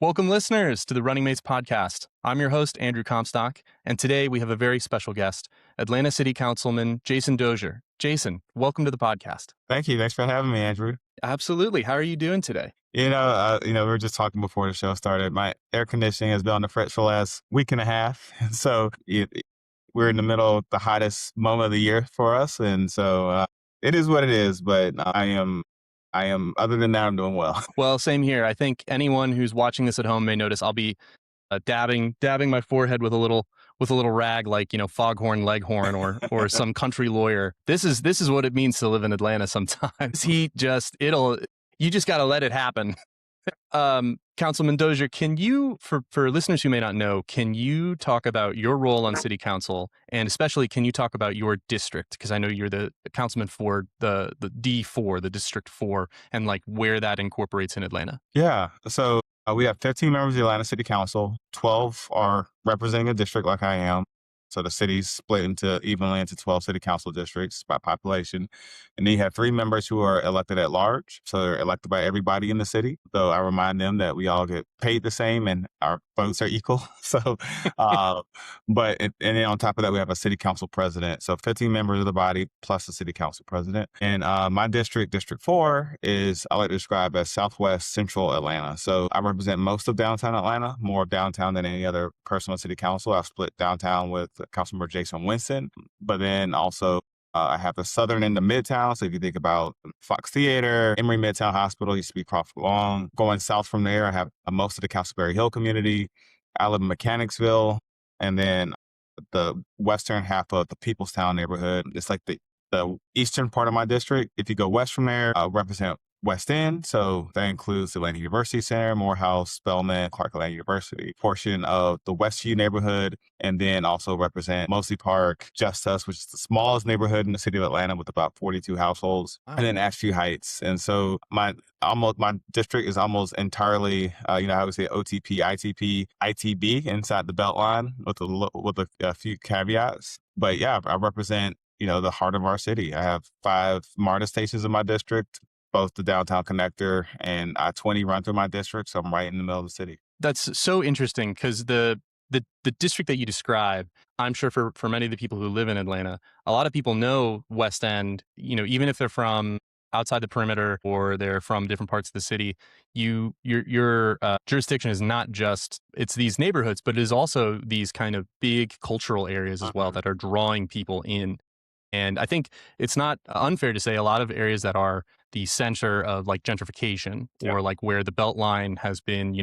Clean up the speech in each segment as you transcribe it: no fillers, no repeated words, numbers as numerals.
Welcome, listeners, to the Running Mates podcast. I'm your host, Andrew Comstock, and today we have a very special guest, Atlanta City Councilman Jason Dozier. Jason, welcome to the podcast. Thank you. Thanks for having me, Andrew. Absolutely. How are you doing today? We were just talking before the show started. My air conditioning has been on the fritz for the last week and a half. And so we're in the middle of the hottest moment of the year for us. And so it is what it is. But I am, other than that, I'm doing well. Well, same here. I think anyone who's watching this at home may notice I'll be dabbing my forehead with a little rag, like, foghorn leghorn or some country lawyer. This is what it means to live in Atlanta sometimes. You just got to let it happen. Councilman Dozier, can you, for listeners who may not know, can you talk about your role on city council, and especially can you talk about your district? Because I know you're the councilman for the D4, the District 4, and like where that incorporates in Atlanta. Yeah. So we have 15 members of the Atlanta City Council. 12 are representing a district like I am. So the city's split evenly into 12 city council districts by population. And then you have 3 members who are elected at large. So they're elected by everybody in the city. Though I remind them that we all get paid the same and our votes are equal. So, and then on top of that, we have a city council president. So 15 members of the body plus the city council president. And my district, District 4, I like to describe as Southwest Central Atlanta. So I represent most of downtown Atlanta, more of downtown than any other person on city council. I've split downtown with Councilmember Jason Winston, but then also I have the southern end of Midtown. So if you think about Fox Theater, Emory Midtown Hospital, used to be Crawford Long. Going south from there, I have most of the Castleberry Hill community. I live in Mechanicsville, and then the western half of the Peoplestown neighborhood. It's like the eastern part of my district. If you go west from there, I represent West End. So that includes the Atlanta University Center, Morehouse, Spelman, Clark Atlanta University, portion of the Westview neighborhood, and then also represent Mosley Park, Justice, which is the smallest neighborhood in the city of Atlanta with about 42 households, and then Ashview Heights. And so my district is almost entirely, I would say OTP, ITP, ITB inside the Beltline with a few caveats. But yeah, I represent, the heart of our city. I have 5 MARTA stations in my district. Both the downtown connector and I-20 run through my district, so I'm right in the middle of the city. That's so interesting because the district that you describe, I'm sure for many of the people who live in Atlanta, a lot of people know West End, even if they're from outside the perimeter or they're from different parts of the city, your jurisdiction is not just, it's these neighborhoods, but it is also these kind of big cultural areas as well that are drawing people in. And I think it's not unfair to say a lot of areas that are the center of like gentrification or like where the Beltline has been,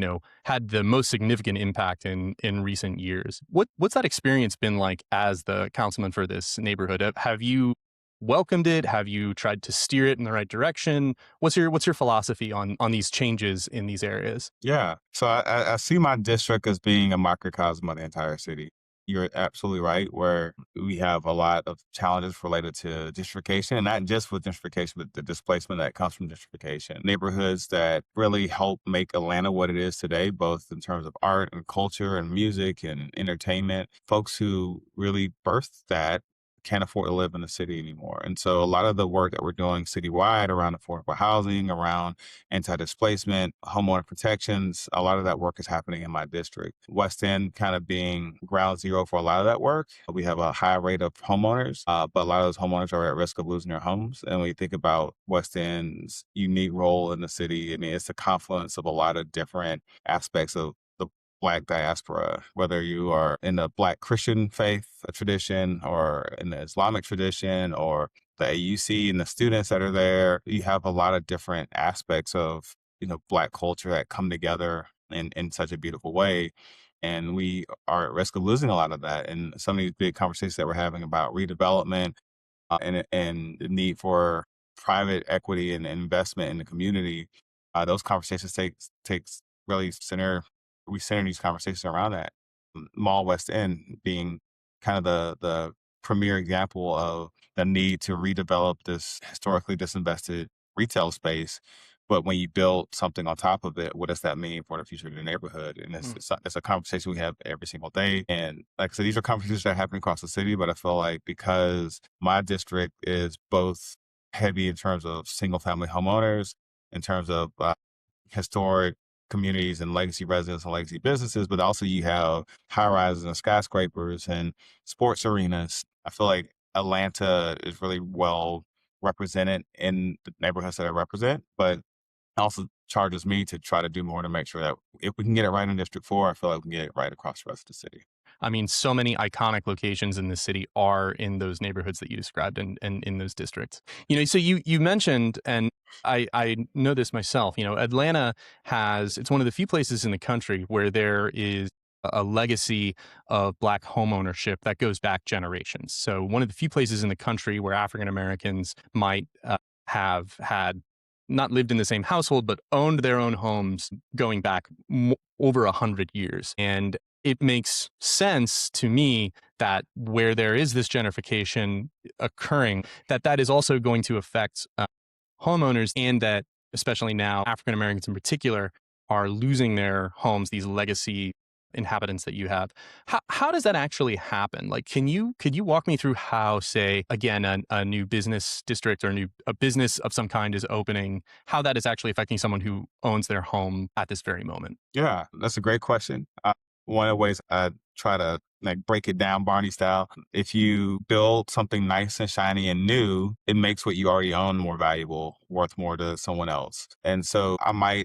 had the most significant impact in recent years. What's that experience been like as the councilman for this neighborhood? Have you welcomed it? Have you tried to steer it in the right direction? What's your philosophy on these changes in these areas? Yeah. So I see my district as being a microcosm of the entire city. You're absolutely right, where we have a lot of challenges related to gentrification, and not just with gentrification, but the displacement that comes from gentrification. Neighborhoods that really help make Atlanta what it is today, both in terms of art and culture and music and entertainment. Folks who really birthed that can't afford to live in the city anymore. And so a lot of the work that we're doing citywide around affordable housing, around anti-displacement, homeowner protections, a lot of that work is happening in my district. West End kind of being ground zero for a lot of that work. We have a high rate of homeowners, but a lot of those homeowners are at risk of losing their homes. And when you think about West End's unique role in the city, I mean, it's a confluence of a lot of different aspects of Black diaspora, whether you are in the Black Christian faith tradition or in the Islamic tradition or the AUC and the students that are there. You have a lot of different aspects of, Black culture that come together in such a beautiful way. And we are at risk of losing a lot of that. And some of these big conversations that we're having about redevelopment and the need for private equity and investment in the community, those conversations takes really we center these conversations around that. Mall West End being kind of the premier example of the need to redevelop this historically disinvested retail space. But when you build something on top of it, what does that mean for the future of the neighborhood? And it's a conversation we have every single day. And like I said, these are conversations that are happening across the city, but I feel like because my district is both heavy in terms of single family homeowners, in terms of historic communities and legacy residents and legacy businesses, but also you have high rises and skyscrapers and sports arenas. I feel like Atlanta is really well represented in the neighborhoods that I represent, but also charges me to try to do more to make sure that if we can get it right in District 4, I feel like we can get it right across the rest of the city. I mean, so many iconic locations in the city are in those neighborhoods that you described and in those districts. So you mentioned, and I know this myself, Atlanta it's one of the few places in the country where there is a legacy of Black home ownership that goes back generations. So one of the few places in the country where African Americans might have had not lived in the same household, but owned their own homes going back over 100 years. And it makes sense to me that where there is this gentrification occurring, that is also going to affect homeowners, and that especially now African Americans in particular are losing their homes, these legacy inhabitants that you have. How does that actually happen? Like, could you walk me through how, say, again, a new business district or a business of some kind is opening, how that is actually affecting someone who owns their home at this very moment? Yeah, that's a great question. One of the ways I try to like break it down Barney style, if you build something nice and shiny and new, it makes what you already own more valuable, worth more to someone else. And so my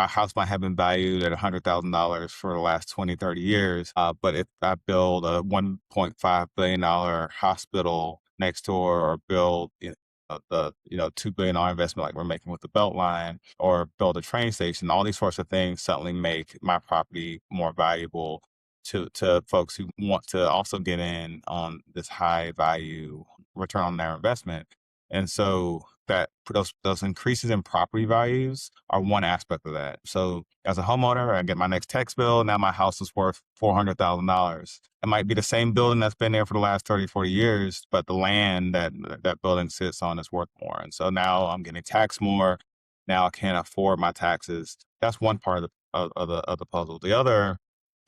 house might have been valued at $100,000 for the last 20, 30 years. But if I build a $1.5 billion hospital next door, or build the $2 billion investment like we're making with the Beltline, or build a train station, all these sorts of things suddenly make my property more valuable to folks who want to also get in on this high value return on their investment. And so that those increases in property values are one aspect of that. So as a homeowner, I get my next tax bill. Now my house is worth $400,000. It might be the same building that's been there for the last 30, 40 years, but the land that building sits on is worth more. And so now I'm getting taxed more. Now I can't afford my taxes. That's one part of the puzzle. The other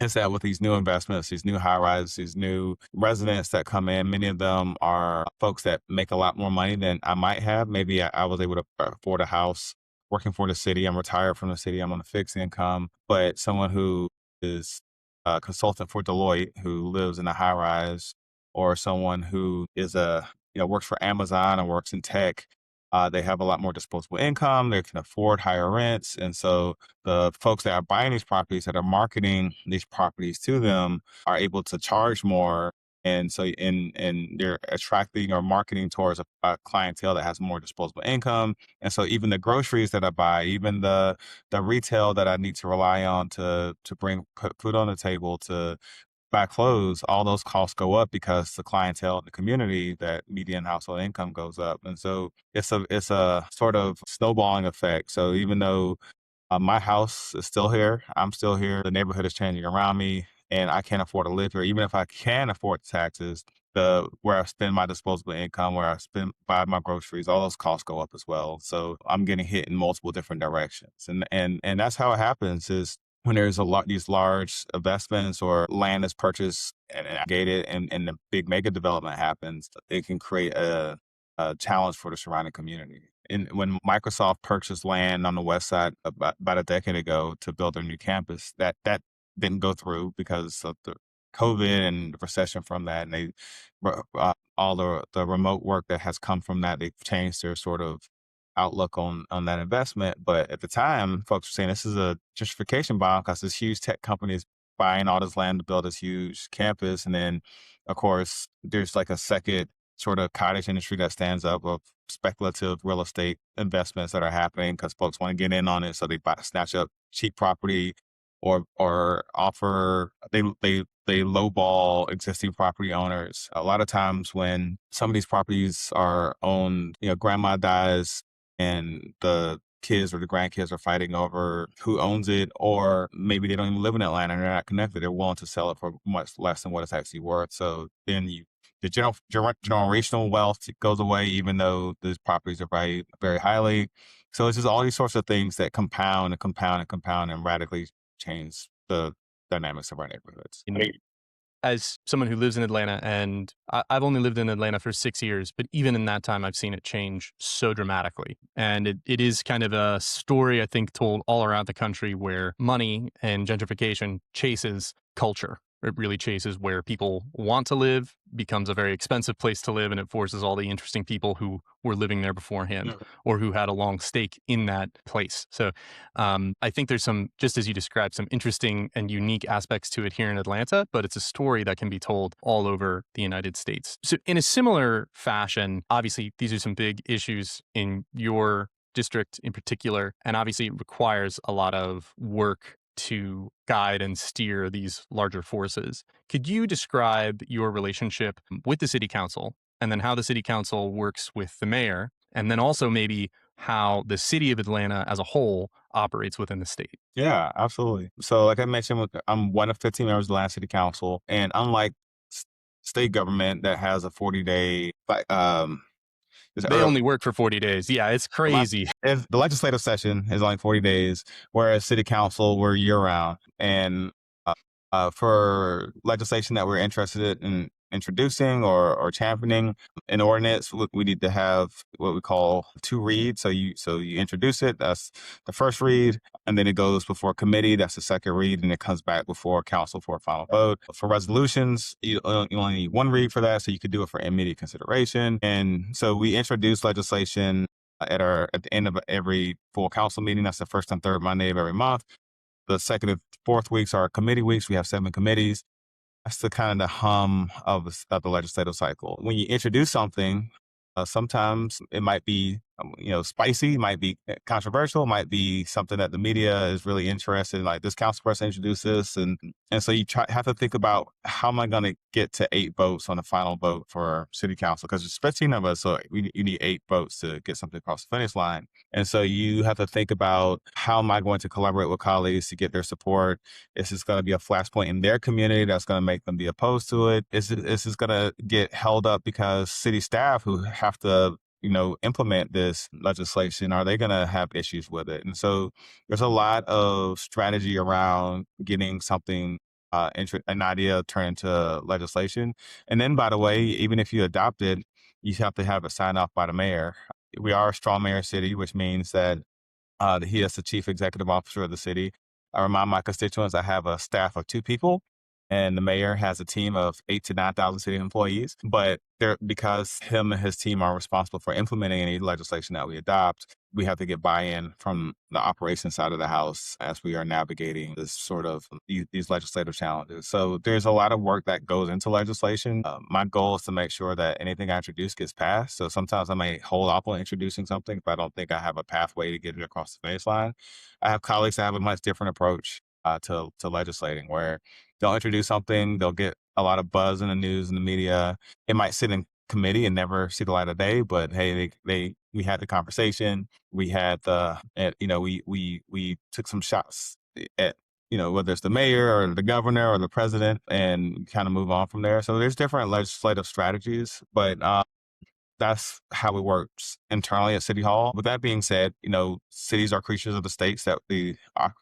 is that with these new investments, these new high rises, these new residents that come in, many of them are folks that make a lot more money than I might have. Maybe I was able to afford a house working for the city. I'm retired from the city. I'm on a fixed income, but someone who is a consultant for Deloitte who lives in a high rise, or someone who is works for Amazon and works in tech, they have a lot more disposable income. They can afford higher rents. And so the folks that are buying these properties, that are marketing these properties to them, are able to charge more. And so they're attracting or marketing towards a clientele that has more disposable income. And so even the groceries that I buy, even the retail that I need to rely on to put food on the table, to buy clothes, all those costs go up because the clientele in the community, that median household income goes up. And so it's a sort of snowballing effect. So even though my house is still here, I'm still here, the neighborhood is changing around me, and I can't afford to live here. Even if I can afford the taxes, the where I spend my disposable income, where I buy my groceries, all those costs go up as well. So I'm getting hit in multiple different directions. And that's how it happens, is when there's these large investments or land is purchased and gated, and the big mega development happens, it can create a challenge for the surrounding community. And when Microsoft purchased land on the west side about a decade ago to build their new campus, that didn't go through because of the COVID and the recession from that. And all the remote work that has come from that, they've changed their sort of outlook on that investment. But at the time, folks were saying this is a gentrification bomb because this huge tech company is buying all this land to build this huge campus. And then, of course, there's like a second sort of cottage industry that stands up of speculative real estate investments that are happening because folks want to get in on it. So they snatch up cheap property, or offer, they lowball existing property owners. A lot of times when some of these properties are owned, grandma dies and the kids or the grandkids are fighting over who owns it, or maybe they don't even live in Atlanta and they're not connected. They're willing to sell it for much less than what it's actually worth. So then the generational wealth goes away, even though these properties are valued very highly. So it's just all these sorts of things that compound and compound and compound and radically change the dynamics of our neighborhoods. as someone who lives in Atlanta, and I've only lived in Atlanta for 6 years, but even in that time, I've seen it change so dramatically. And it is kind of a story, I think, told all around the country where money and gentrification chases culture. It really chases where people want to live, becomes a very expensive place to live, and it forces all the interesting people who were living there beforehand Mhm. or who had a long stake in that place. So I think there's some, just as you described, some interesting and unique aspects to it here in Atlanta, but it's a story that can be told all over the United States. So, in a similar fashion, obviously, these are some big issues in your district in particular, and obviously, it requires a lot of work to guide and steer these larger forces. Could you describe your relationship with the city council and then how the city council works with the mayor? And then also maybe how the city of Atlanta as a whole operates within the state. Yeah, absolutely. So, like I mentioned, I'm one of 15 members of the Atlanta City Council, and unlike s- state government that has a 40-day, like, it's They early, only work for 40 days. Yeah, it's crazy. the legislative session is only 40 days, whereas city council we're year round. And for legislation that we're interested in introducing or championing an ordinance, we need to have what we call two reads. So you introduce it, that's the first read, and then it goes before committee, that's the second read, and it comes back before council for a final vote. For resolutions, you only need one read for that, so you could do it for immediate consideration. And so we introduce legislation at the end of every full council meeting. That's the first and third Monday of every month. The second and fourth weeks are committee weeks. We have 7 committees. That's the kind of the hum of the legislative cycle. When you introduce something, sometimes it might be, spicy, might be controversial, might be something that the media is really interested in. Like this council person introduced this, and so have to think about how am I going to get to 8 votes on the final vote for city council because there's 15 of us, so you need 8 votes to get something across the finish line. And so you have to think about how am I going to collaborate with colleagues to get their support. Is this going to be a flashpoint in their community that's going to make them be opposed to it? Is this going to get held up because city staff who have to, implement this legislation, are they going to have issues with it? And so there's a lot of strategy around getting something, an idea turned into legislation. And then, by the way, even if you adopt it, you have to have it signed off by the mayor. We are a strong mayor city, which means that he is the chief executive officer of the city. I remind my constituents I have a staff of 2 people, and the mayor has a team of 8 to 9,000 city employees. But because him and his team are responsible for implementing any legislation that we adopt, we have to get buy-in from the operations side of the house as we are navigating this sort of these legislative challenges. So there's a lot of work that goes into legislation. My goal is to make sure that anything I introduce gets passed. So sometimes I may hold off on introducing something if I don't think I have a pathway to get it across the finish line. I have colleagues that have a much different approach to legislating, where they'll introduce something, they'll get a lot of buzz in the news and the media. It might sit in committee and never see the light of day, but hey, we had the conversation. We had we took some shots at, whether it's the mayor or the governor or the president, and kind of move on from there. So there's different legislative strategies, but that's how it works internally at City Hall. With that being said, cities are creatures of the states that they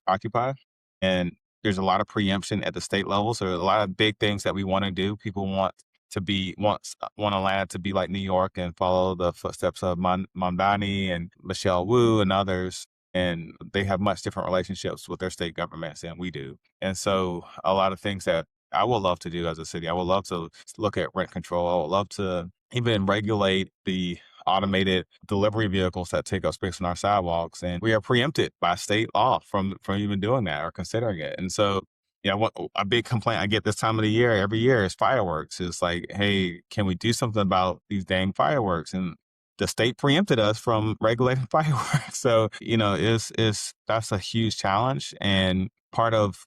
occupy, and there's a lot of preemption at the state level. So a lot of big things that we want to do. People want Atlanta to be like New York and follow the footsteps of Mamdani and Michelle Wu and others. And they have much different relationships with their state governments than we do. And so a lot of things that I would love to do as a city, I would love to look at rent control. I would love to even regulate the automated delivery vehicles that take up space on our sidewalks. And we are preempted by state law from even doing that or considering it. And so, a big complaint I get this time of the year, every year, is fireworks. It's like, hey, can we do something about these dang fireworks? And the state preempted us from regulating fireworks. So, that's a huge challenge. And part of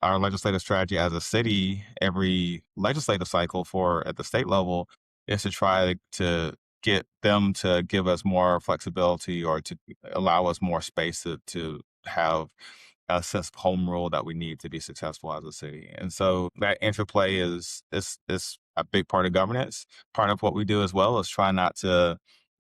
our legislative strategy as a city, every legislative cycle at the state level, is to try to get them to give us more flexibility or to allow us more space to have a sense of home rule that we need to be successful as a city. And so that interplay is a big part of governance. Part of what we do as well is try not to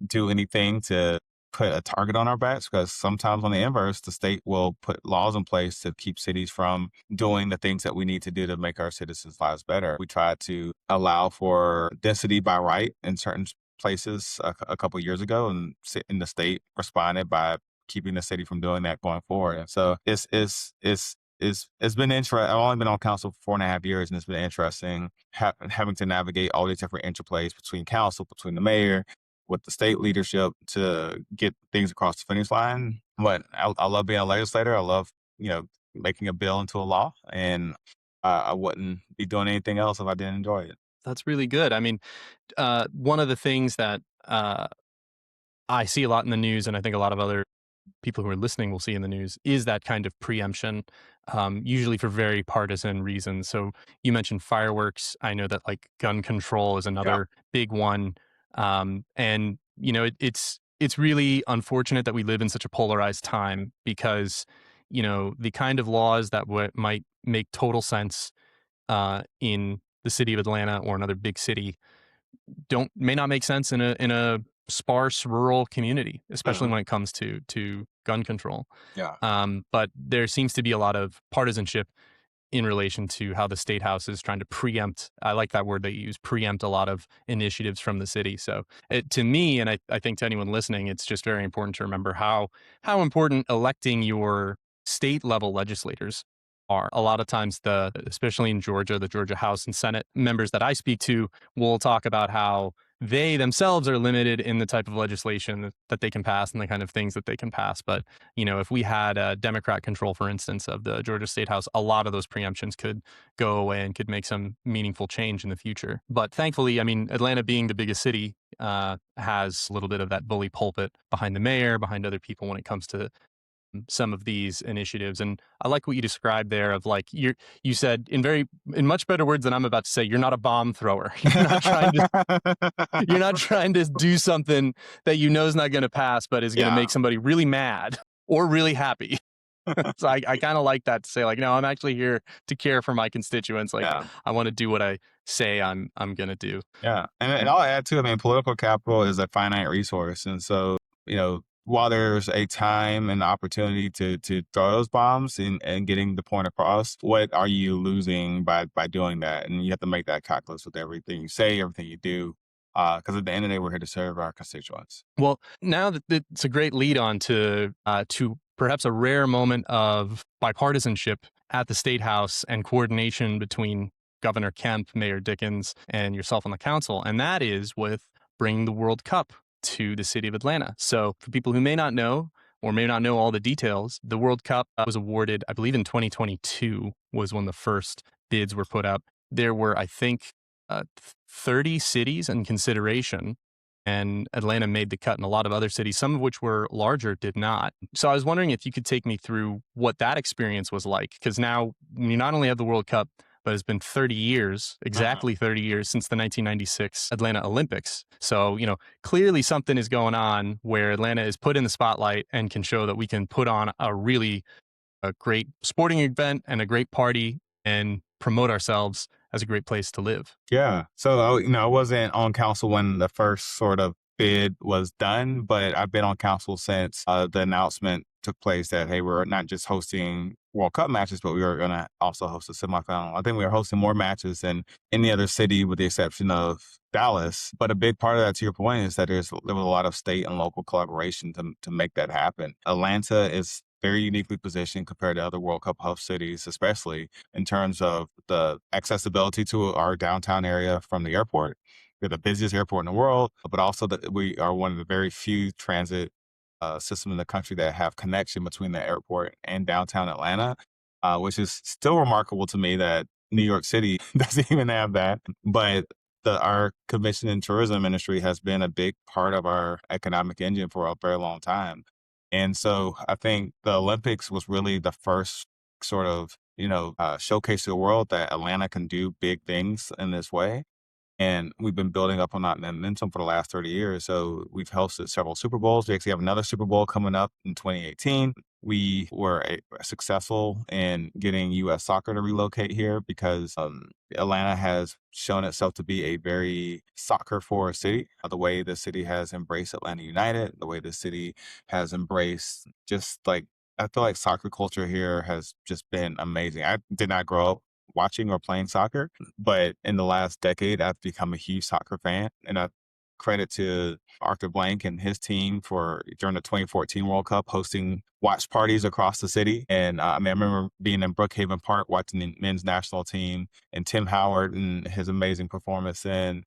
do anything to put a target on our backs, because sometimes on the inverse, the state will put laws in place to keep cities from doing the things that we need to do to make our citizens' lives better. We try to allow for density by right in certain places a couple years ago, and the state responded by keeping the city from doing that going forward. And so it's been interesting. I've only been on council for 4.5 years, and it's been interesting having to navigate all these different interplays between council, between the mayor, with the state leadership to get things across the finish line. But I love being a legislator. I love, making a bill into a law, and I wouldn't be doing anything else if I didn't enjoy it. That's really good. I mean, one of the things that I see a lot in the news, and I think a lot of other people who are listening will see in the news, is that kind of preemption, usually for very partisan reasons. So you mentioned fireworks. I know that like gun control is Yeah. another big one, and it's really unfortunate that we live in such a polarized time because the kind of laws that might make total sense in the city of Atlanta or another big city may not make sense in a sparse rural community, especially Mhm. when it comes to gun control. Yeah. But there seems to be a lot of partisanship in relation to how the state house is trying to preempt. I like that word that you use, preempt a lot of initiatives from the city. So to me, and I think to anyone listening, it's just very important to remember how important electing your state level legislators are. A lot of times, especially in Georgia, the Georgia House and Senate members that I speak to will talk about how they themselves are limited in the type of legislation that they can pass and the kind of things that they can pass. But if we had a Democrat control, for instance, of the Georgia State House, a lot of those preemptions could go away and could make some meaningful change in the future. But thankfully, I mean, Atlanta being the biggest city has a little bit of that bully pulpit behind the mayor, behind other people when it comes to some of these initiatives. And I like what you described there of like you said in much better words than I'm about to say, you're not a bomb thrower. You're not trying to do something that is not going to pass, but is going to Yeah. make somebody really mad or really happy. So I kind of like that to say like, no, I'm actually here to care for my constituents. Like Yeah. I want to do what I say I'm going to do. Yeah. And I'll add too, I mean, political capital is a finite resource. And so, while there's a time and opportunity to throw those bombs and getting the point across, what are you losing by doing that? And you have to make that calculus with everything you say, everything you do. Because at the end of the day, we're here to serve our constituents. Well, now that it's a great lead on to perhaps a rare moment of bipartisanship at the State House and coordination between Governor Kemp, Mayor Dickens, and yourself on the council, and that is with bringing the World Cup to the city of Atlanta. So for people who may not know or may not know all the details, the World Cup was awarded, I believe in 2022 was when the first bids were put up. There were, I think, 30 cities in consideration, and Atlanta made the cut, and a lot of other cities, some of which were larger, did not. So I was wondering if you could take me through what that experience was like, because now we not only have the World Cup, but it's been 30 years, exactly 30 years since the 1996 Atlanta Olympics. So, clearly something is going on where Atlanta is put in the spotlight and can show that we can put on a great sporting event and a great party and promote ourselves as a great place to live. Yeah. So, I wasn't on council when the first sort of bid was done, but I've been on council since the announcement took place that, hey, we're not just hosting World Cup matches, but we were going to also host a semifinal. I think we were hosting more matches than any other city with the exception of Dallas. But a big part of that, to your point, is that there was a lot of state and local collaboration to make that happen. Atlanta is very uniquely positioned compared to other World Cup host cities, especially in terms of the accessibility to our downtown area from the airport. We're the busiest airport in the world, but also that we are one of the very few transit systems in the country that have connection between the airport and downtown Atlanta, which is still remarkable to me that New York City doesn't even have that. But our commission and tourism industry has been a big part of our economic engine for a very long time. And so I think the Olympics was really the first sort of, showcase to the world that Atlanta can do big things in this way. And we've been building up on that momentum for the last 30 years. So we've hosted several Super Bowls. We actually have another Super Bowl coming up in 2018. We were successful in getting U.S. soccer to relocate here because Atlanta has shown itself to be a very soccer forward city. The way the city has embraced Atlanta United, the way the city has embraced just like, I feel like soccer culture here has just been amazing. I did not grow up watching or playing soccer, but in the last decade, I've become a huge soccer fan. And I credit to Arthur Blank and his team for during the 2014 World Cup hosting watch parties across the city. And I mean, I remember being in Brookhaven Park watching the men's national team and Tim Howard and his amazing performance and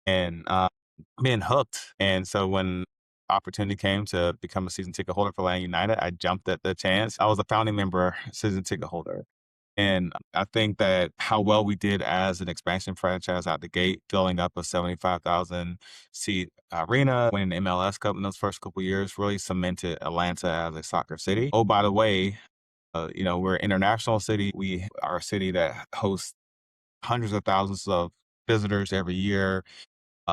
being hooked. And so when opportunity came to become a season ticket holder for Atlanta United, I jumped at the chance. I was a founding member, season ticket holder. And I think that how well we did as an expansion franchise out the gate, filling up a 75,000 seat arena, winning the MLS Cup in those first couple years, really cemented Atlanta as a soccer city. Oh, by the way, we're an international city. We are a city that hosts hundreds of thousands of visitors every year.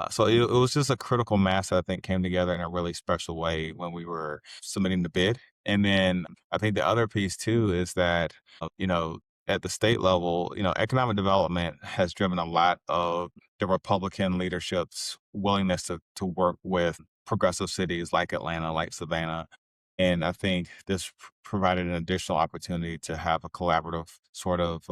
So it was just a critical mass that I think came together in a really special way when we were submitting the bid. And then I think the other piece too is that, at the state level, economic development has driven a lot of the Republican leadership's willingness to work with progressive cities like Atlanta, like Savannah. And I think this provided an additional opportunity to have a collaborative sort of,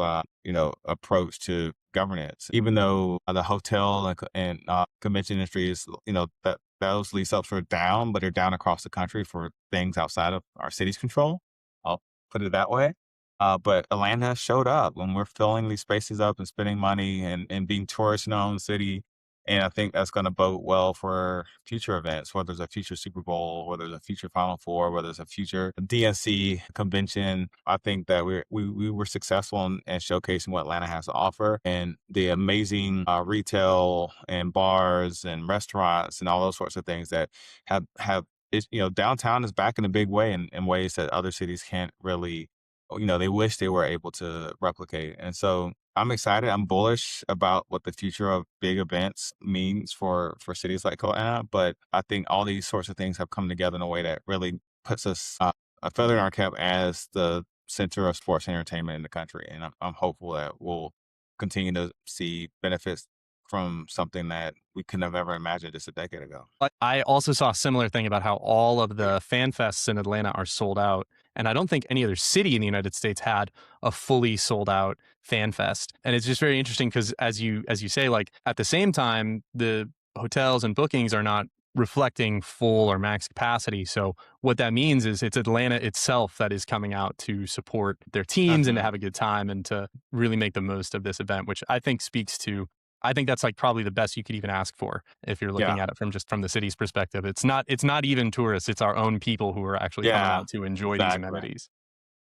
approach to governance. Even though the hotel and convention industries, that those lease ups are down, but they're down across the country for things outside of our city's control. I'll put it that way. But Atlanta showed up when we're filling these spaces up and spending money and being tourists in our own city. And I think that's going to bode well for future events, whether there's a future Super Bowl, whether there's a future Final Four, whether there's a future DNC convention. I think that we were successful in showcasing what Atlanta has to offer and the amazing retail and bars and restaurants and all those sorts of things that have downtown is back in a big way in ways that other cities can't really, they wish they were able to replicate. And so I'm excited. I'm bullish about what the future of big events means for cities like Atlanta. But I think all these sorts of things have come together in a way that really puts us a feather in our cap as the center of sports entertainment in the country. And I'm hopeful that we'll continue to see benefits from something that we couldn't have ever imagined just a decade ago. But I also saw a similar thing about how all of the fan fests in Atlanta are sold out. And I don't think any other city in the United States had a fully sold out fan fest. And it's just very interesting because as you say, like at the same time, the hotels and bookings are not reflecting full or max capacity. So what that means is it's Atlanta itself that is coming out to support their teams and to Mhm. have a good time and to really make the most of this event, which I think speaks to, I think that's like probably the best you could even ask for if you're looking Yeah, at it from the city's perspective. It's not even tourists, it's our own people who are actually coming yeah, out to enjoy these exactly, amenities.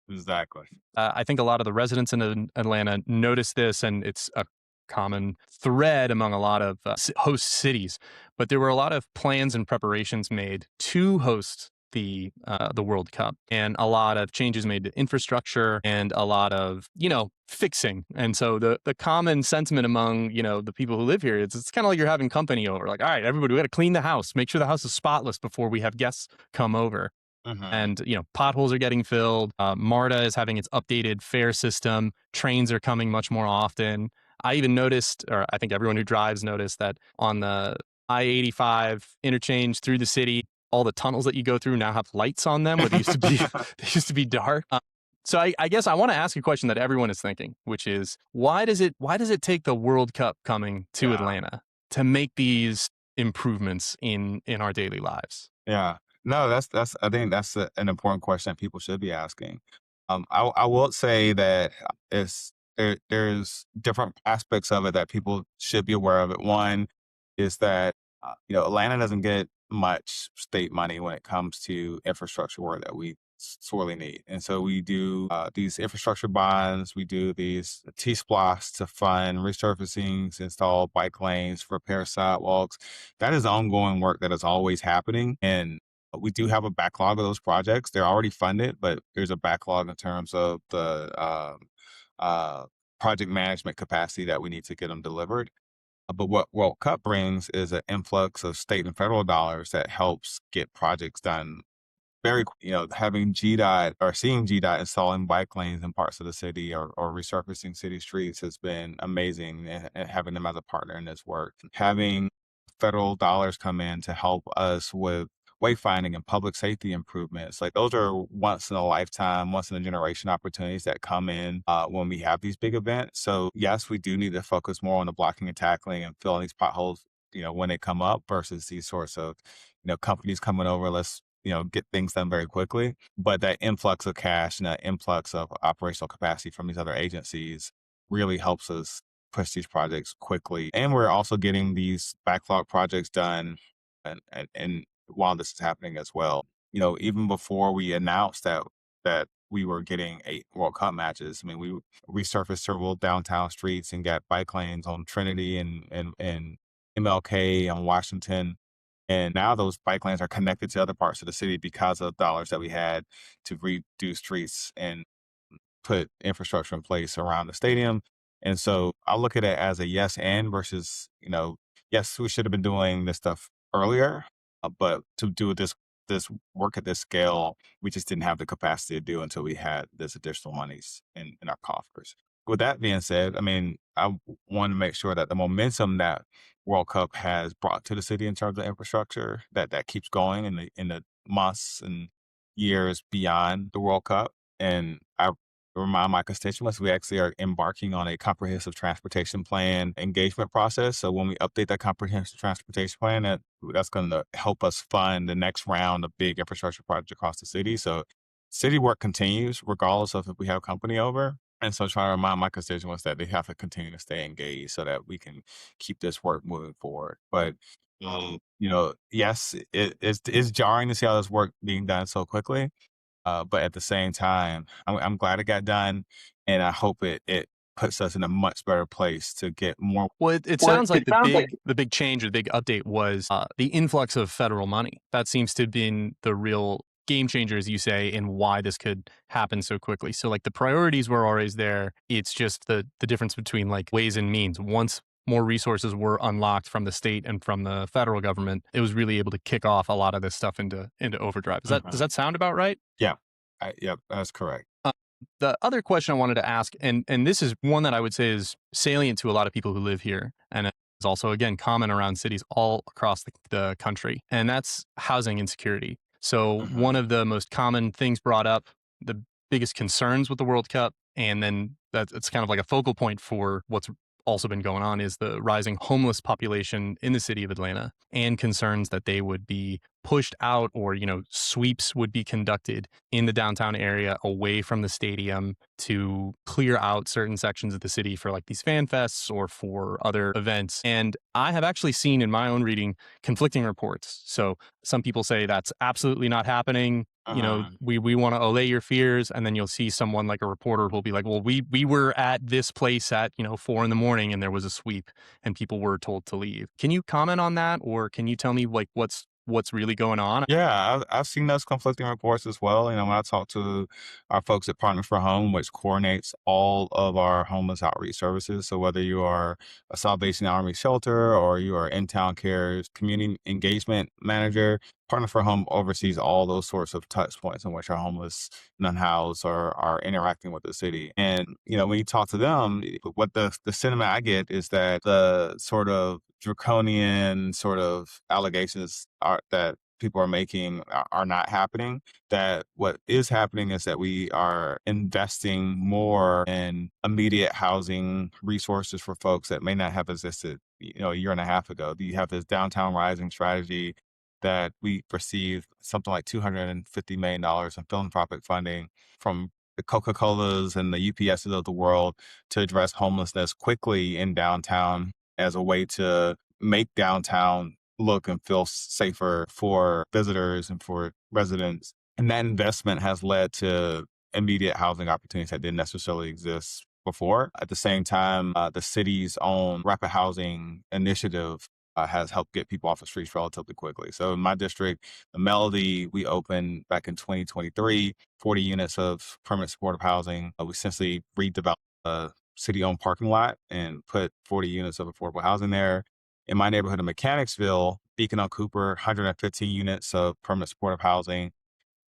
exactly. I think a lot of the residents in Atlanta notice this, and it's a common thread among a lot of host cities. But there were a lot of plans and preparations made to host the World Cup, and a lot of changes made to infrastructure, and a lot of fixing. And so the common sentiment among the people who live here is it's kind of like you're having company over. Like, all right, everybody, we got to clean the house, make sure the house is spotless before we have guests come over. Hmm. And potholes are getting filled. MARTA is having its updated fare system. Trains are coming much more often. I even noticed, or I think everyone who drives noticed, that on the I-85 interchange through the city, all the tunnels that you go through now have lights on them, where they used to be they used to be dark. So I guess I want to ask a question that everyone is thinking, which is why does it take the World Cup coming to Yeah. Atlanta to make these improvements in our daily lives? Yeah. No, that's I think that's an important question that people should be asking. I will say that there's different aspects of it that people should be aware of it. One is that Atlanta doesn't get much state money when it comes to infrastructure work that we sorely need, and so we do these infrastructure bonds. We do these T-splosh to fund resurfacing, install bike lanes, repair sidewalks. That is ongoing work that is always happening. And we do have a backlog of those projects. They're already funded, but there's a backlog in terms of the uh, project management capacity that we need to get them delivered. But what World Cup brings is an influx of state and federal dollars that helps get projects done having GDOT or seeing GDOT installing bike lanes in parts of the city or resurfacing city streets has been amazing, and having them as a partner in this work. Having federal dollars come in to help us with wayfinding and public safety improvements. Like those are once in a lifetime, once in a generation opportunities that come in when we have these big events. So yes, we do need to focus more on the blocking and tackling and filling these potholes, when they come up versus these sorts of, companies coming over, let's, get things done very quickly. But that influx of cash and that influx of operational capacity from these other agencies really helps us push these projects quickly. And we're also getting these backlog projects done and while this is happening as well. Even before we announced that we were getting 8 World Cup matches, I mean, we resurfaced several downtown streets and got bike lanes on Trinity and MLK on Washington. And now those bike lanes are connected to other parts of the city because of dollars that we had to redo streets and put infrastructure in place around the stadium. And so I look at it as a yes and versus, yes, we should have been doing this stuff earlier, but to do this work at this scale, we just didn't have the capacity to do until we had this additional monies in our coffers. With that being said, I mean, I want to make sure that the momentum that World Cup has brought to the city in terms of infrastructure, that keeps going in the months and years beyond the World Cup. And I remind my constituents, we actually are embarking on a comprehensive transportation plan engagement process. So when we update that comprehensive transportation plan, that's going to help us fund the next round of big infrastructure projects across the city. So city work continues regardless of if we have company over. And so trying to remind my constituents that they have to continue to stay engaged so that we can keep this work moving forward. But yes, it's jarring to see all this work being done so quickly. But at the same time, I'm glad it got done, and I hope it puts us in a much better place to get more. Well, it sounds like the big change or the big update was the influx of federal money. That seems to have been the real game changer, as you say, in why this could happen so quickly. So like the priorities were always there. It's just the difference between like ways and means. Once more resources were unlocked from the state and from the federal government, it was really able to kick off a lot of this stuff into overdrive. Does that sound about right? Yeah, yep, that's correct. The other question I wanted to ask, and this is one that I would say is salient to a lot of people who live here, and it's also, again, common around cities all across the country, and that's housing insecurity. So one of the most common things brought up, the biggest concerns with the World Cup, and then it's kind of like a focal point for what's also been going on, is the rising homeless population in the city of Atlanta, and concerns that they would be pushed out, or sweeps would be conducted in the downtown area away from the stadium to clear out certain sections of the city for like these fan fests or for other events. And I have actually seen in my own reading conflicting reports. So some people say that's absolutely not happening. We want to allay your fears. And then you'll see someone like a reporter who'll be like, well, we were at this place at 4 a.m. and there was a sweep and people were told to leave. Can you comment on that, or can you tell me like what's really going on? Yeah, I've seen those conflicting reports as well. When I talk to our folks at Partners for Home, which coordinates all of our homeless outreach services. So whether you are a Salvation Army shelter or you are in-town care's community engagement manager, Partners for Home oversees all those sorts of touch points in which our homeless and unhoused are interacting with the city. And, when you talk to them, what the sentiment I get is that the sort of draconian sort of allegations that people are making are not happening. That what is happening is that we are investing more in immediate housing resources for folks that may not have existed, a year and a half ago. You have this downtown rising strategy that we received something like $250 million in philanthropic funding from the Coca-Colas and the UPSs of the world to address homelessness quickly in downtown as a way to make downtown look and feel safer for visitors and for residents. And that investment has led to immediate housing opportunities that didn't necessarily exist before. At the same time, the city's own rapid housing initiative has helped get people off the streets relatively quickly. So in my district, the Melody, we opened back in 2023, 40 units of permanent supportive housing. We essentially redeveloped a city-owned parking lot and put 40 units of affordable housing there. In my neighborhood of Mechanicsville, Beacon on Cooper, 115 units of permanent supportive housing.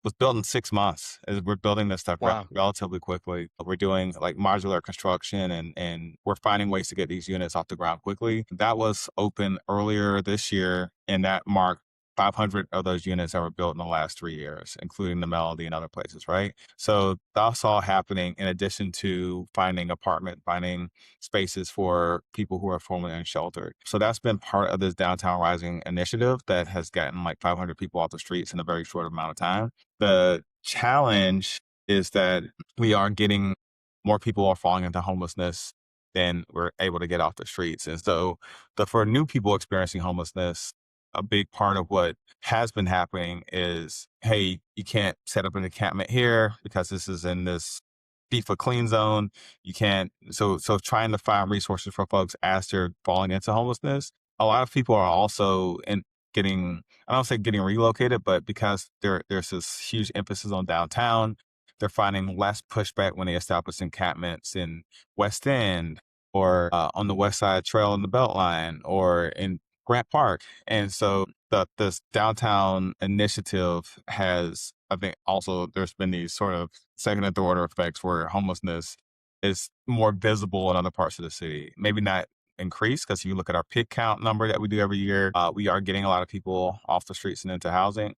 was built in 6 months. We're building this stuff Wow. relatively quickly. We're doing like modular construction and we're finding ways to get these units off the ground quickly. That was open earlier this year, and that marked 500 of those units that were built in the last 3 years, including the Melody and other places, right? So that's all happening in addition to finding spaces for people who are formerly unsheltered. So that's been part of this Downtown Rising initiative that has gotten like 500 people off the streets in a very short amount of time. The challenge is that we are getting more people are falling into homelessness than we're able to get off the streets. And so for new people experiencing homelessness, a big part of what has been happening is, hey, you can't set up an encampment here because this is in this FIFA clean zone. You can't. So trying to find resources for folks as they're falling into homelessness. A lot of people are also getting, I don't say getting relocated, but because there's this huge emphasis on downtown, they're finding less pushback when they establish encampments in West End or on the West Side Trail in the Beltline or in Grant Park. And so this downtown initiative has, I think also there's been these sort of second and third order effects where homelessness is more visible in other parts of the city. Maybe not increase because you look at our pick count number that we do every year, we are getting a lot of people off the streets and into housing,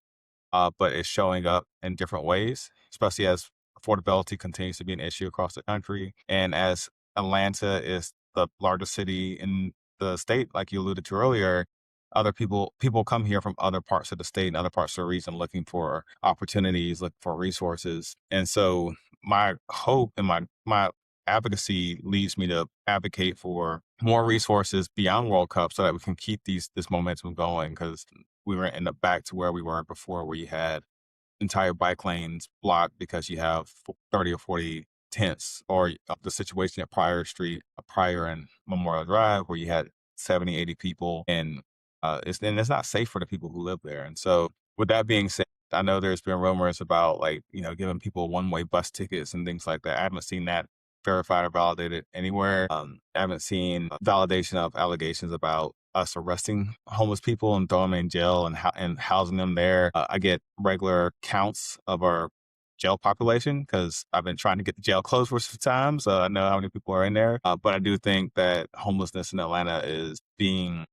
but it's showing up in different ways, especially as affordability continues to be an issue across the country. And as Atlanta is the largest city in the state, like you alluded to earlier, other people come here from other parts of the state and other parts of the region looking for opportunities, looking for resources. And so my hope and my advocacy leads me to advocate for more resources beyond World Cup so that we can keep this momentum going, because we were in the back to where we were before, where you had entire bike lanes blocked because you have 30 or 40 tents, or the situation at Pryor and Memorial Drive, where you had 70, 80 people, and it's not safe for the people who live there. And so with that being said, I know there's been rumors about giving people one-way bus tickets and things like that. I haven't seen that verified or validated anywhere. I haven't seen validation of allegations about us arresting homeless people and throwing them in jail and housing them there. I get regular counts of our jail population because I've been trying to get the jail closed for some time, so I know how many people are in there. But I do think that homelessness in Atlanta is being,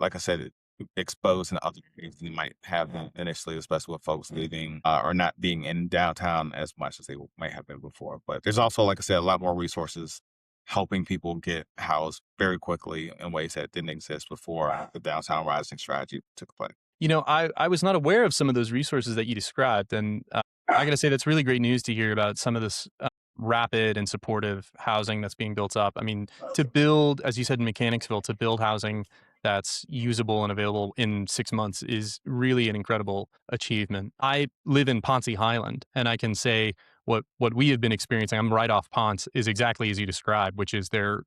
like I said, exposed in other areas than you might have been initially, especially with folks leaving or not being in downtown as much as they might have been before. But there's also, like I said, a lot more resources helping people get housed very quickly in ways that didn't exist before the downtown rising strategy took place. I was not aware of some of those resources that you described. And I got to say, that's really great news to hear about some of this rapid and supportive housing that's being built up. I mean, to build, as you said in Mechanicsville, to build housing that's usable and available in 6 months is really an incredible achievement. I live in Ponce Highland, and I can say what we have been experiencing, I'm right off Ponce, is exactly as you described, which is there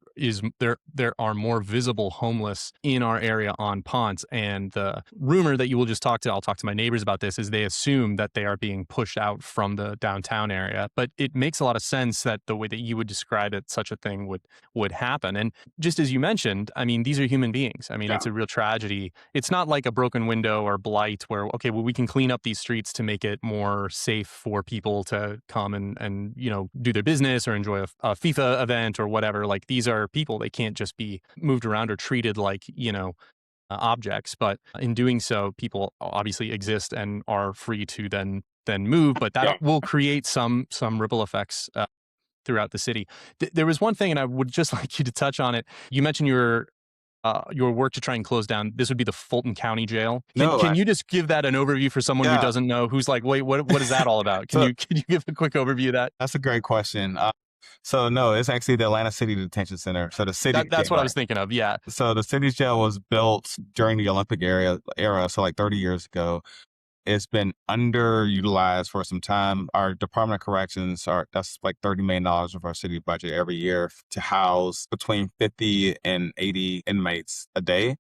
are more visible homeless in our area on Ponce. And the rumor that I'll talk to my neighbors about this, is they assume that they are being pushed out from the downtown area. But it makes a lot of sense that the way that you would describe it, such a thing would happen. And just as you mentioned, I mean, these are human beings. I mean, Yeah. it's a real tragedy. It's not like a broken window or blight where, okay, well, we can clean up these streets to make it more safe for people to come and do their business or enjoy a FIFA event or whatever. Like, these are people. They can't just be moved around or treated like, objects. But in doing so, people obviously exist and are free to then move. But that will create some ripple effects throughout the city. There was one thing, and I would just like you to touch on it. You mentioned your work to try and close down. This would be the Fulton County Jail. Can you just give that an overview for someone who doesn't know, who's like, wait, what is that all about? Can you give a quick overview of that? That's a great question. So no, it's actually the Atlanta City Detention Center. So the city. That's what I was thinking of. Yeah. So the city's jail was built during the Olympic era, so like 30 years ago. It's been underutilized for some time. Our Department of Corrections that's like $30 million of our city budget every year to house between 50 and 80 inmates a day.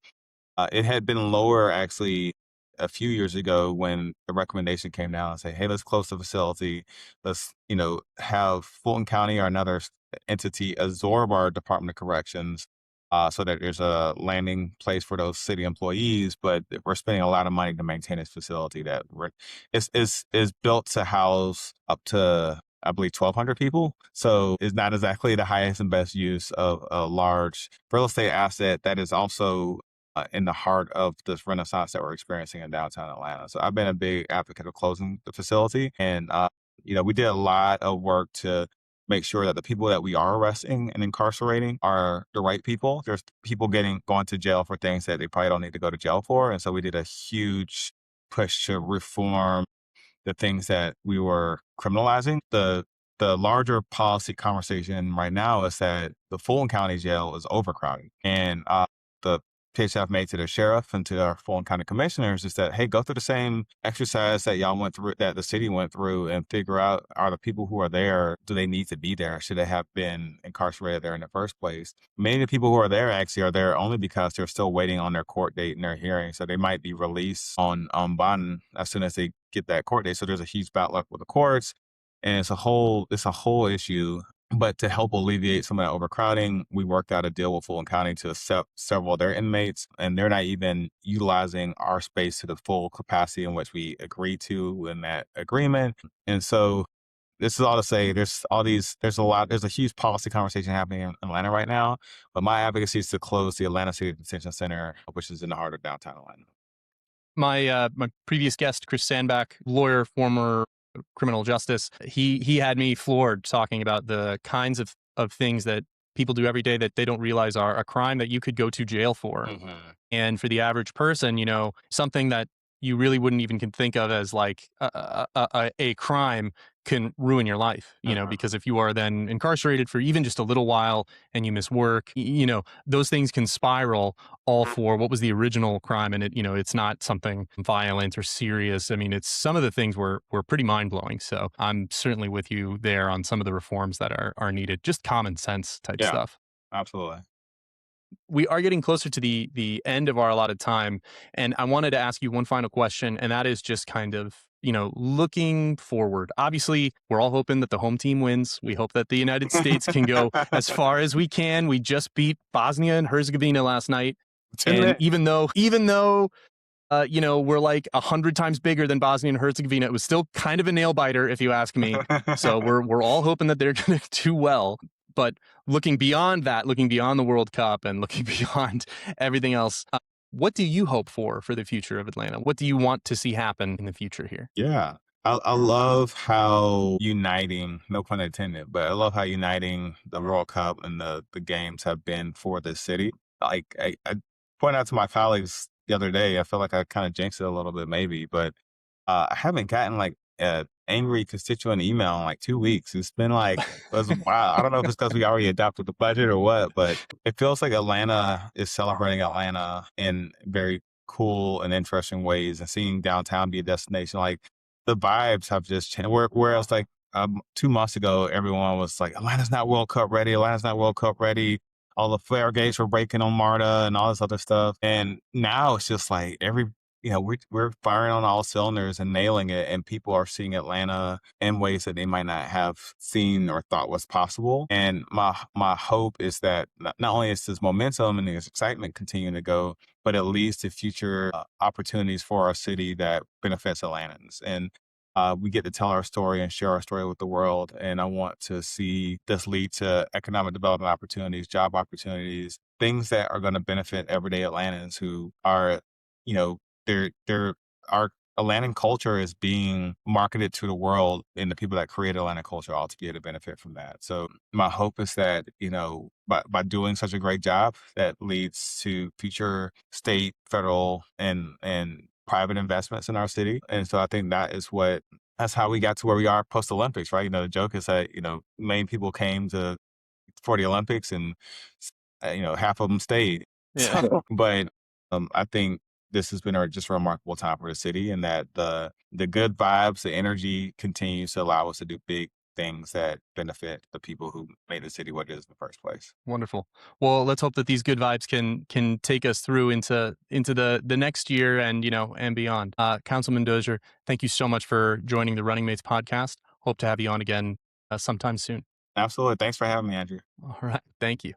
It had been lower actually a few years ago when the recommendation came down and say, hey, let's close the facility. Let's, have Fulton County or another entity absorb our Department of Corrections. so that there's a landing place for those city employees. But we're spending a lot of money to maintain this facility that is built to house up to, I believe, 1,200 people. So it's not exactly the highest and best use of a large real estate asset that is also in the heart of this renaissance that we're experiencing in downtown Atlanta. So I've been a big advocate of closing the facility, and we did a lot of work to make sure that the people that we are arresting and incarcerating are the right people. There's people going to jail for things that they probably don't need to go to jail for, and so we did a huge push to reform the things that we were criminalizing. The larger policy conversation right now is that the Fulton County Jail is overcrowded, and the pitch I've made to the sheriff and to our Fulton County commissioners is that, hey, go through the same exercise that y'all went through, that the city went through, and figure out, are the people who are there, do they need to be there? Should they have been incarcerated there in the first place? Many of the people who are there actually are there only because they're still waiting on their court date and their hearing. So they might be released on bond as soon as they get that court date. So there's a huge backlog with the courts, and it's a whole issue. But to help alleviate some of that overcrowding, we worked out a deal with Fulton County to accept several of their inmates, and they're not even utilizing our space to the full capacity in which we agreed to in that agreement. And so this is all to say there's a huge policy conversation happening in Atlanta right now. But my advocacy is to close the Atlanta City Detention Center, which is in the heart of downtown Atlanta. My previous guest, Chris Sandback, lawyer, former criminal justice, he had me floored talking about the kinds of things that people do every day that they don't realize are a crime that you could go to jail for. Mm-hmm. And for the average person, something that you really wouldn't even can think of as like a crime can ruin your life, because if you are then incarcerated for even just a little while and you miss work, those things can spiral all for what was the original crime. And it's not something violent or serious. I mean, it's some of the things were pretty mind blowing. So I'm certainly with you there on some of the reforms that are needed, just common sense type Yeah, stuff. absolutely. We are getting closer to the end of our allotted time, and I wanted to ask you one final question, and that is just kind of looking forward. Obviously, we're all hoping that the home team wins. We hope that the United States can go as far as we can. We just beat Bosnia and Herzegovina last night, Isn't and it? even though we're like 100 times bigger than Bosnia and Herzegovina, it was still kind of a nail biter, if you ask me. So we're all hoping that they're going to do well. But looking beyond that, looking beyond the World Cup and looking beyond everything else, what do you hope for the future of Atlanta? What do you want to see happen in the future here? Yeah. I love how uniting, no pun intended, but I love how uniting the World Cup and the games have been for this city. Like I pointed out to my colleagues the other day, I feel like I kind of jinxed it a little bit maybe, but I haven't gotten like an angry constituent email in like 2 weeks. It's been like, it was wow. I don't know if it's because we already adopted the budget or what, but it feels like Atlanta is celebrating Atlanta in very cool and interesting ways, and seeing downtown be a destination. Like the vibes have just changed. Whereas like 2 months ago, everyone was like, Atlanta's not World Cup ready. Atlanta's not World Cup ready. All the flare gates were breaking on MARTA and all this other stuff. And now it's just like we're firing on all cylinders and nailing it, and people are seeing Atlanta in ways that they might not have seen or thought was possible. And my hope is that not only is this momentum and this excitement continuing to go, but it leads to future opportunities for our city that benefits Atlantans. And we get to tell our story and share our story with the world. And I want to see this lead to economic development opportunities, job opportunities, things that are going to benefit everyday Atlantans who are, you know, our Atlantan culture is being marketed to the world, and the people that create Atlanta culture ought to be able to benefit from that. So my hope is that, by doing such a great job, that leads to future state, federal, and private investments in our city. And so I think that's how we got to where we are post Olympics, right? The joke is that, many people came for the Olympics, and, half of them stayed. Yeah. But I think this has been just a remarkable time for the city, and that the good vibes, the energy continues to allow us to do big things that benefit the people who made the city what it is in the first place. Wonderful. Well, let's hope that these good vibes can take us through into the next year and and beyond. Councilman Dozier, thank you so much for joining the Running Mates podcast. Hope to have you on again sometime soon. Absolutely. Thanks for having me, Andrew. All right. Thank you.